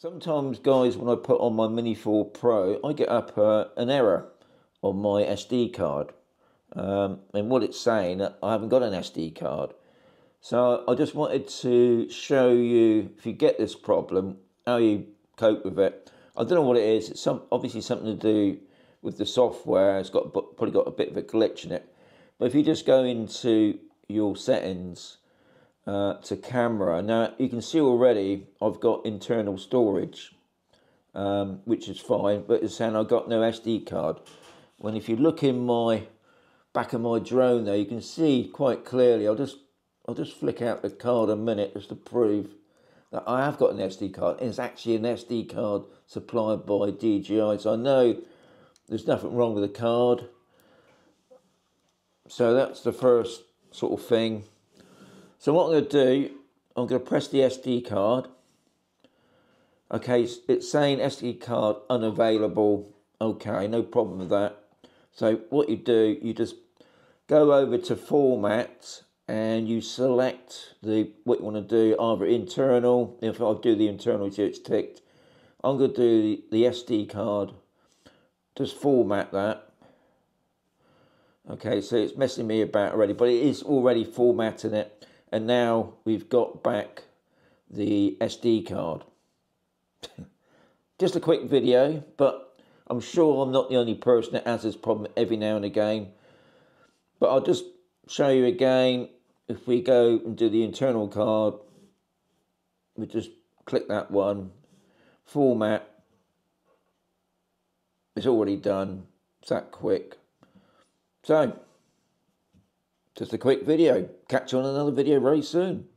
Sometimes, guys, when I put on my Mini 4 Pro, I get up an error on my SD card. And what it's saying, I haven't got an SD card. So I just wanted to show you, if you get this problem, how you cope with it. I don't know what it is. It's obviously something to do with the software. It's probably got a bit of a glitch in it. But if you just go into your settings, to camera. Now you can see already I've got internal storage, which is fine, but it's saying I've got no SD card. When if you look in my back of my drone there, you can see quite clearly. I'll just flick out the card a minute just to prove that I have got an SD card. It's actually an SD card supplied by DJI, so I know there's nothing wrong with the card. So that's the first sort of thing. So what I'm going to do, I'm going to press the SD card. Okay, it's saying SD card unavailable. Okay, no problem with that. So what you do, you just go over to format and you select what you want to do, either internal. If I do the internal, so it's ticked. I'm going to do the SD card. Just format that. Okay, so it's messing me about already, but it is already formatting it. And now we've got back the SD card. Just a quick video, but I'm sure I'm not the only person that has this problem every now and again. But I'll just show you again. If we go and do the internal card, we just click that one, format. It's already done. It's that quick. So, just a quick video. Catch you on another video very soon.